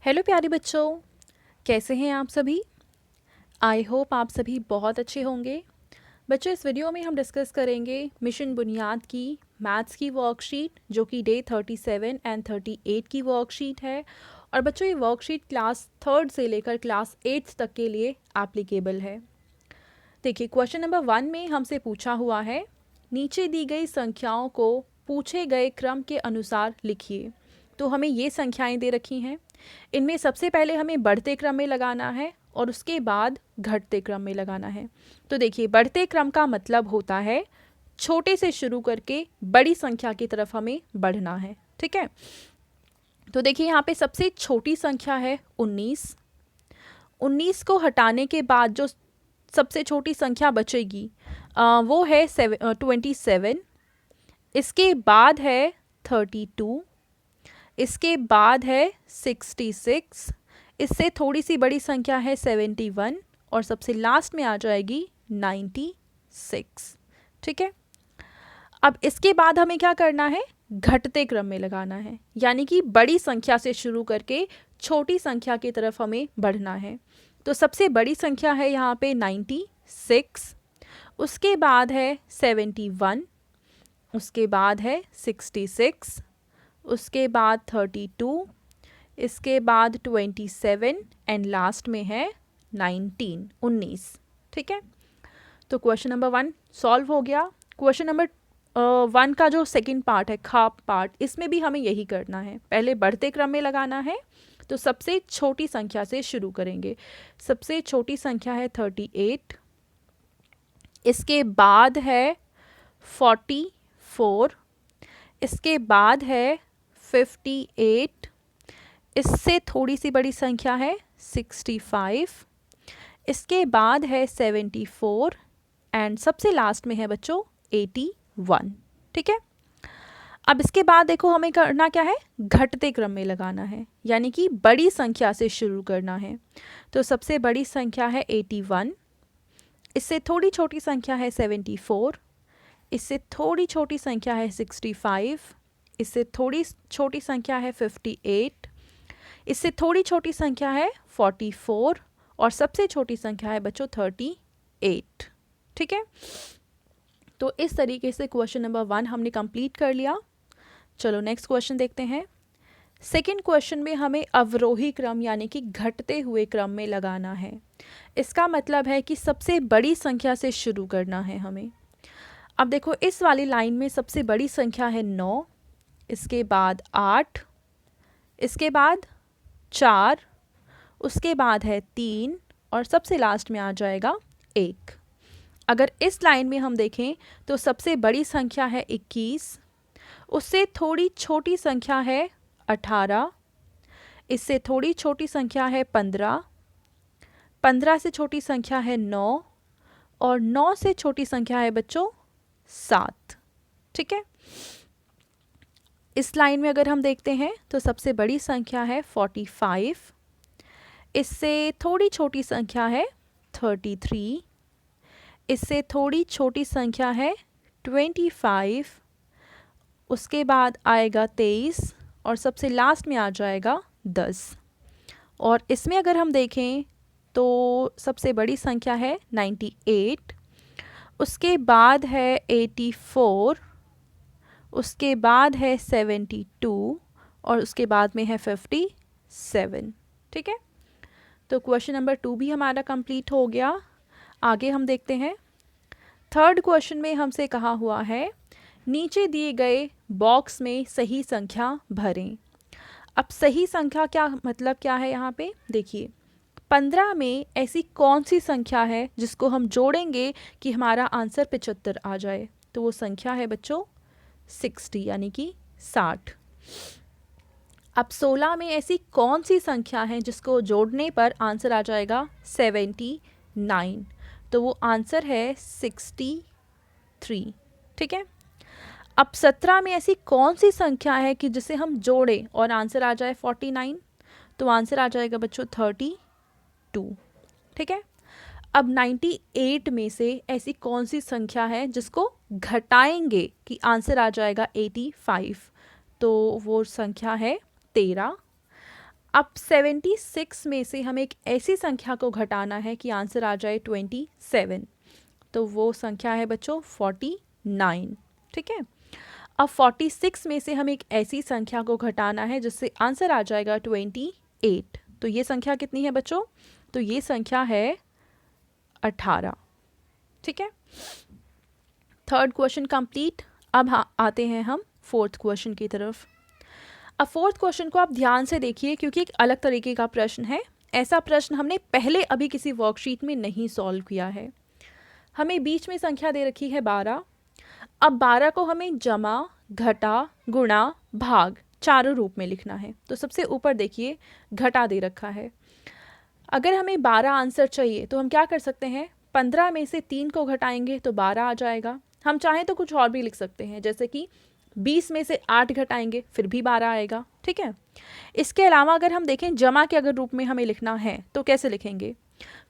Hello प्यारे बच्चों, कैसे हैं आप सभी। आई होप आप सभी बहुत अच्छे होंगे। बच्चों, इस वीडियो में हम डिस्कस करेंगे मिशन बुनियाद की मैथ्स की वर्कशीट, जो कि डे 37 एंड 38 की वर्कशीट है। और बच्चों, ये वर्कशीट क्लास 3rd से लेकर क्लास 8th तक के लिए एप्लीकेबल है। देखिए, क्वेश्चन नंबर 1 में हमसे पूछा हुआ है, नीचे दी गई संख्याओं को पूछे गए क्रम के अनुसार लिखिए। तो हमें ये संख्याएं दे रखी हैं। इनमें सबसे पहले हमें बढ़ते क्रम में लगाना है और उसके बाद घटते क्रम में लगाना है। तो देखिए, बढ़ते क्रम का मतलब होता है छोटे से शुरू करके बड़ी संख्या की तरफ हमें बढ़ना है। ठीक है, तो देखिए यहाँ पे सबसे छोटी संख्या है 19। 19 को हटाने के बाद जो सबसे छोटी संख्या बचेगी वो है 27। इसके बाद है 32। इसके बाद है 66। इससे थोड़ी सी बड़ी संख्या है 71 और सबसे लास्ट में आ जाएगी 96। ठीक है, अब इसके बाद हमें क्या करना है, घटते क्रम में लगाना है, यानी कि बड़ी संख्या से शुरू करके छोटी संख्या की तरफ हमें बढ़ना है। तो सबसे बड़ी संख्या है यहाँ पे 96, उसके बाद है 71, उसके बाद है 66, उसके बाद 32, इसके बाद 27 एंड लास्ट में है 19। ठीक है, तो क्वेश्चन नंबर 1 सॉल्व हो गया। क्वेश्चन नंबर 1 का जो सेकंड पार्ट है, खाप पार्ट, इसमें भी हमें यही करना है, पहले बढ़ते क्रम में लगाना है। तो सबसे छोटी संख्या से शुरू करेंगे। सबसे छोटी संख्या है 38, इसके बाद है 44, इसके बाद है 58, इससे थोड़ी सी बड़ी संख्या है 65, इसके बाद है 74 एंड सबसे लास्ट में है बच्चों 81। ठीक है, अब इसके बाद देखो हमें करना क्या है, घटते क्रम में लगाना है, यानी कि बड़ी संख्या से शुरू करना है। तो सबसे बड़ी संख्या है 81, इससे थोड़ी छोटी संख्या है 74, इससे थोड़ी छोटी संख्या है 65, इससे थोड़ी छोटी संख्या है 58, इससे थोड़ी छोटी संख्या है 44 और सबसे छोटी संख्या है बच्चों 38। ठीक है, तो इस तरीके से क्वेश्चन नंबर 1 हमने कंप्लीट कर लिया। चलो नेक्स्ट क्वेश्चन देखते हैं। सेकंड क्वेश्चन में हमें अवरोही क्रम यानी कि घटते हुए क्रम में लगाना है। इसका मतलब है कि सबसे बड़ी संख्या से शुरू करना है हमें। अब देखो, इस वाली लाइन में सबसे बड़ी संख्या है 9, इसके बाद 8, इसके बाद 4, उसके बाद है 3 और सबसे लास्ट में आ जाएगा 1। अगर इस लाइन में हम देखें तो सबसे बड़ी संख्या है 21, उससे थोड़ी छोटी संख्या है 18, इससे थोड़ी छोटी संख्या है 15, 15 से छोटी संख्या है 9 और 9 से छोटी संख्या है बच्चों 7। ठीक है, इस लाइन में अगर हम देखते हैं तो सबसे बड़ी संख्या है 45, इससे थोड़ी छोटी संख्या है 33, इससे थोड़ी छोटी संख्या है 25, उसके बाद आएगा 23 और सबसे लास्ट में आ जाएगा 10। और इसमें अगर हम देखें तो सबसे बड़ी संख्या है 98, उसके बाद है 84, उसके बाद है 72 और उसके बाद में है 57। ठीक है, तो क्वेश्चन नंबर 2 भी हमारा कंप्लीट हो गया। आगे हम देखते हैं। थर्ड क्वेश्चन में हमसे कहा हुआ है, नीचे दिए गए बॉक्स में सही संख्या भरें। अब सही संख्या क्या मतलब क्या है, यहाँ पे देखिए 15 में ऐसी कौन सी संख्या है जिसको हम जोड़ेंगे कि हमारा आंसर 75 आ जाए। तो वो संख्या है बच्चों 60 यानी कि 60। अब 16 में ऐसी कौन सी संख्या है जिसको जोड़ने पर आंसर आ जाएगा 79। तो वो आंसर है 63। ठीक है, अब 17 में ऐसी कौन सी संख्या है कि जिसे हम जोड़ें और आंसर आ जाए 49। तो आंसर आ जाएगा बच्चों 32। ठीक है, अब 98 में से ऐसी कौन सी संख्या है जिसको घटाएंगे कि आंसर आ जाएगा 85। तो वो संख्या है 13। अब 76 में से हमें एक ऐसी संख्या को घटाना है कि आंसर आ जाए 27, तो वो संख्या है बच्चों 49, ठीक है। अब 46 में से हमें एक ऐसी संख्या को घटाना है जिससे आंसर आ जाएगा 28, तो ये संख्या कितनी है बच्चों? तो ये संख्या है 18, ठीक है। Third question complete. अब आते हैं हम फोर्थ क्वेश्चन की तरफ। अब फोर्थ क्वेश्चन को आप ध्यान से देखिए क्योंकि एक अलग तरीके का प्रश्न है। ऐसा प्रश्न हमने पहले अभी किसी वर्कशीट में नहीं सॉल्व किया है। हमें बीच में संख्या दे रखी है 12। अब 12 को हमें जमा, घटा, गुणा, भाग चारों रूप में लिखना है। तो सबसे ऊपर देखिए घटा दे रखा है। अगर हमें 12 आंसर चाहिए तो हम क्या कर सकते हैं, 15 में से 3 को घटाएंगे तो 12 आ जाएगा। हम चाहें तो कुछ और भी लिख सकते हैं, जैसे कि 20 में से 8 घटाएंगे फिर भी 12 आएगा, ठीक है। इसके अलावा अगर हम देखें जमा के अगर रूप में हमें लिखना है तो कैसे लिखेंगे,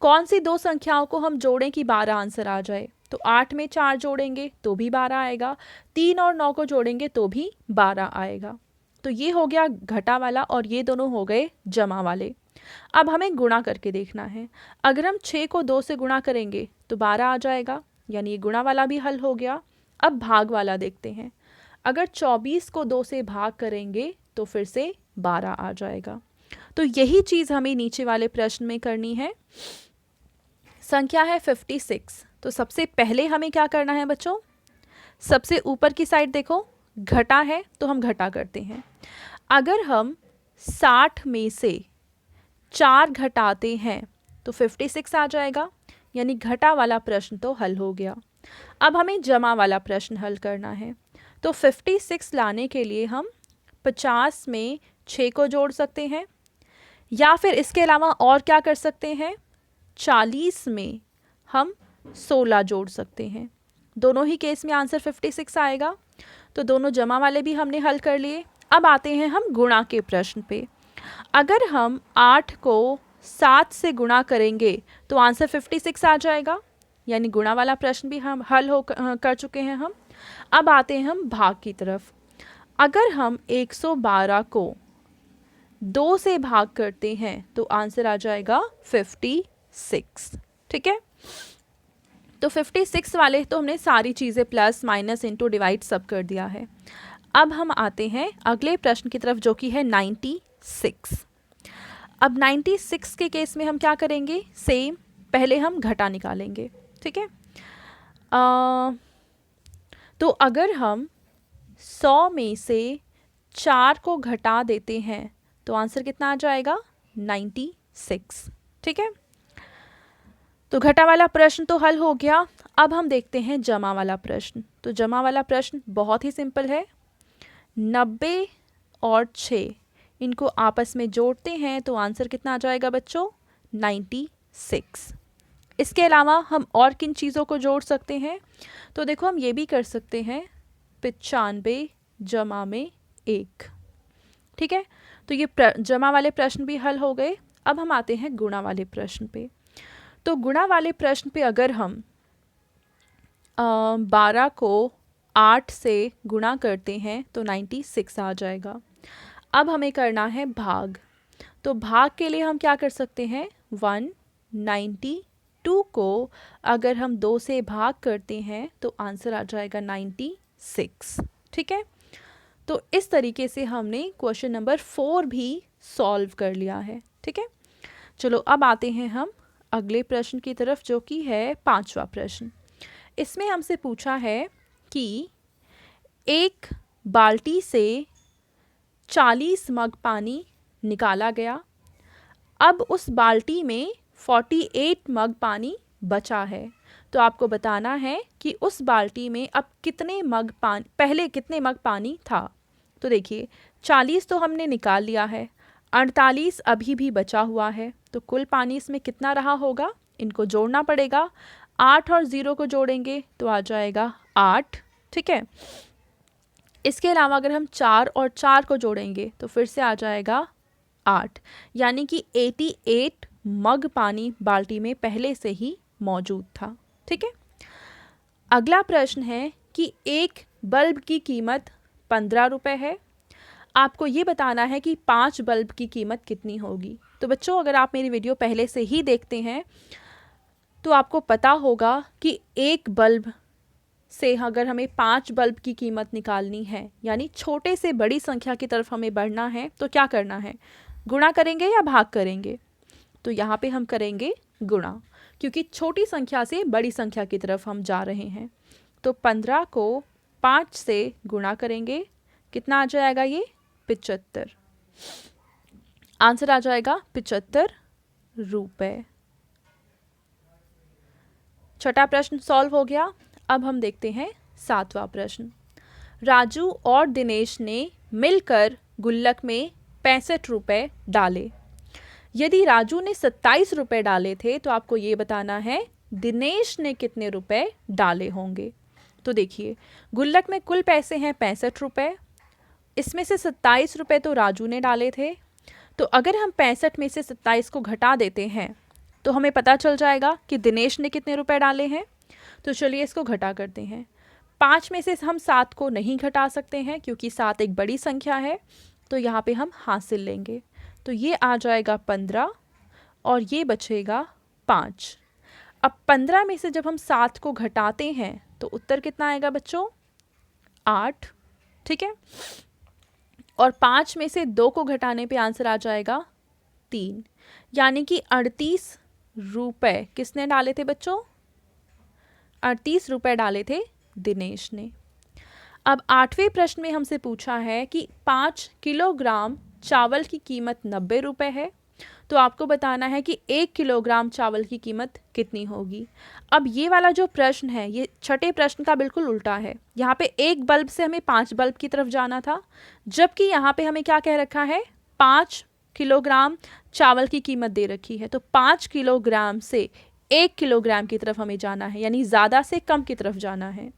कौन सी दो संख्याओं को हम जोड़ें कि 12 आंसर आ जाए? तो 8 में 4 जोड़ेंगे तो भी 12 आएगा, 3 और 9 को जोड़ेंगे तो भी 12 आएगा। तो ये हो गया घटा वाला और ये दोनों हो गए जमा वाले। अब हमें गुणा करके देखना है। अगर हम 6 को 2 से गुणा करेंगे तो 12 आ जाएगा, यानी ये गुणा वाला भी हल हो गया। अब भाग वाला देखते हैं। अगर 24 को 2 से भाग करेंगे तो फिर से 12 आ जाएगा। तो यही चीज़ हमें नीचे वाले प्रश्न में करनी है। संख्या है 56, तो सबसे पहले हमें क्या करना है बच्चों, सबसे ऊपर की साइड देखो घटा है तो हम घटा करते हैं। अगर हम 60 में से 4 घटाते हैं तो 56 आ जाएगा, यानी घटा वाला प्रश्न तो हल हो गया। अब हमें जमा वाला प्रश्न हल करना है। तो 56 लाने के लिए हम 50 में 6 को जोड़ सकते हैं, या फिर इसके अलावा और क्या कर सकते हैं, 40 में हम 16 जोड़ सकते हैं। दोनों ही केस में आंसर 56 आएगा। तो दोनों जमा वाले भी हमने हल कर लिए। अब आते हैं हम गुणा के प्रश्न पे। अगर हम 8 को 7 से गुणा करेंगे तो आंसर 56 आ जाएगा, यानी गुणा वाला प्रश्न भी हम हल कर चुके हैं हम। अब आते हैं हम भाग की तरफ। अगर हम 112 को 2 से भाग करते हैं तो आंसर आ जाएगा 56, ठीक है। तो 56 वाले तो हमने सारी चीज़ें प्लस माइनस इंटू डिवाइड सब कर दिया है। अब हम आते हैं अगले प्रश्न की तरफ जो कि है 96। अब 96 के केस में हम क्या करेंगे, सेम पहले हम घटा निकालेंगे, ठीक है। तो अगर हम 100 में से 4 को घटा देते हैं तो आंसर कितना आ जाएगा, 96, ठीक है। तो घटा वाला प्रश्न तो हल हो गया। अब हम देखते हैं जमा वाला प्रश्न। तो जमा वाला प्रश्न बहुत ही सिंपल है। 90 और 6 इनको आपस में जोड़ते हैं तो आंसर कितना आ जाएगा बच्चों, 96। इसके अलावा हम और किन चीज़ों को जोड़ सकते हैं, तो देखो हम ये भी कर सकते हैं 95 जमा में 1, ठीक है। तो ये जमा वाले प्रश्न भी हल हो गए। अब हम आते हैं गुणा वाले प्रश्न पे। तो गुणा वाले प्रश्न पे अगर हम 12 को 8 से गुणा करते हैं तो 96 आ जाएगा। अब हमें करना है भाग। तो भाग के लिए हम क्या कर सकते हैं, 192 को अगर हम 2 से भाग करते हैं तो आंसर आ जाएगा 96, ठीक है। तो इस तरीके से हमने क्वेश्चन नंबर 4 भी सॉल्व कर लिया है, ठीक है। चलो अब आते हैं हम अगले प्रश्न की तरफ जो कि है 5वां प्रश्न। इसमें हमसे पूछा है कि एक बाल्टी से 40 मग पानी निकाला गया। अब उस बाल्टी में 48 मग पानी बचा है। तो आपको बताना है कि उस बाल्टी में अब कितने मग पानी, पहले कितने मग पानी था। तो देखिए 40 तो हमने निकाल लिया है, 48 अभी भी बचा हुआ है, तो कुल पानी इसमें कितना रहा होगा, इनको जोड़ना पड़ेगा। 8 और 0 को जोड़ेंगे तो आ जाएगा 8, ठीक है। इसके अलावा अगर हम 4 और 4 को जोड़ेंगे तो फिर से आ जाएगा 8, यानी कि 88 मग पानी बाल्टी में पहले से ही मौजूद था, ठीक है। अगला प्रश्न है कि एक बल्ब की कीमत 15 रुपये है। आपको ये बताना है कि 5 बल्ब की कीमत कितनी होगी। तो बच्चों अगर आप मेरी वीडियो पहले से ही देखते हैं तो आपको पता होगा कि एक बल्ब से अगर हमें 5 बल्ब की कीमत निकालनी है, यानी छोटे से बड़ी संख्या की तरफ हमें बढ़ना है, तो क्या करना है, गुणा करेंगे या भाग करेंगे। तो यहाँ पे हम करेंगे गुणा, क्योंकि छोटी संख्या से बड़ी संख्या की तरफ हम जा रहे हैं। तो 15 को 5 से गुणा करेंगे, कितना आ जाएगा ये 75। आंसर आ जाएगा 75 रुपए। छठा प्रश्न सॉल्व हो गया। अब हम देखते हैं 7वां प्रश्न। राजू और दिनेश ने मिलकर गुल्लक में 65 रुपए डाले। यदि राजू ने 27 रुपए डाले थे तो आपको ये बताना है दिनेश ने कितने रुपए डाले होंगे। तो देखिए गुल्लक में कुल पैसे हैं 65 रुपए, इसमें से 27 रुपए तो राजू ने डाले थे। तो अगर हम 65 में से 27 को घटा देते हैं तो हमें पता चल जाएगा कि दिनेश ने कितने रुपए डाले हैं। तो चलिए इसको घटा करते हैं। 5 में से हम 7 को नहीं घटा सकते हैं क्योंकि 7 एक बड़ी संख्या है, तो यहाँ पे हम हासिल लेंगे। तो ये आ जाएगा 15 और ये बचेगा 5। अब 15 में से जब हम 7 को घटाते हैं तो उत्तर कितना आएगा बच्चों, 8। ठीक है, और 5 में से 2 को घटाने पे आंसर आ जाएगा 3, यानी कि 38 रुपए किसने डाले थे बच्चों, 38 रुपए डाले थे दिनेश ने। अब 8वें प्रश्न में हमसे पूछा है कि 5 किलोग्राम चावल की कीमत 90 रुपए है, तो आपको बताना है कि 1 किलोग्राम चावल की कीमत कितनी होगी। अब ये वाला जो प्रश्न है ये छठे प्रश्न का बिल्कुल उल्टा है। यहाँ पे एक बल्ब से हमें 5 बल्ब की तरफ जाना था, जबकि यहाँ पे हमें क्या कह रखा है, 5 किलोग्राम चावल की कीमत दे रखी है। तो 5 किलोग्राम से 1 किलोग्राम की तरफ हमें जाना है, यानी ज़्यादा से कम की तरफ जाना है।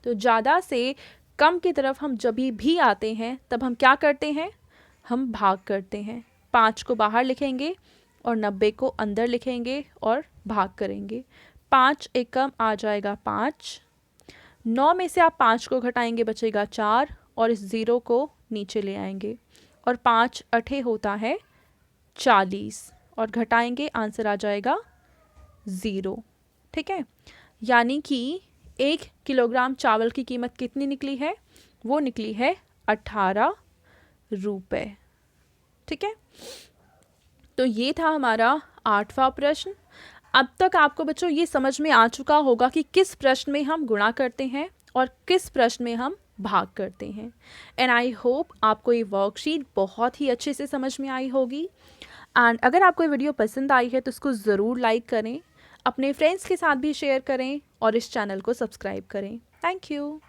तो ज़्यादा से कम की तरफ हम जब भी आते हैं तब हम क्या करते हैं, हम भाग करते हैं। 5 को बाहर लिखेंगे और 90 को अंदर लिखेंगे और भाग करेंगे। 5 एकम आ जाएगा 5। 9 में से आप 5 को घटाएंगे बचेगा 4 और इस 0 को नीचे ले आएंगे और 5 अठे होता है 40 और घटाएंगे आंसर आ जाएगा 0। ठीक है, यानी कि 1 किलोग्राम चावल की कीमत कितनी निकली है, वो निकली है 18 रुपए। ठीक है, तो ये था हमारा 8वां प्रश्न। अब तक आपको बच्चों ये समझ में आ चुका होगा कि किस प्रश्न में हम गुणा करते हैं और किस प्रश्न में हम भाग करते हैं। एंड आई होप आपको ये वर्कशीट बहुत ही अच्छे से समझ में आई होगी। एंड अगर आपको ये वीडियो पसंद आई है तो इसको ज़रूर लाइक करें, अपने फ्रेंड्स के साथ भी शेयर करें और इस चैनल को सब्सक्राइब करें। Thank you.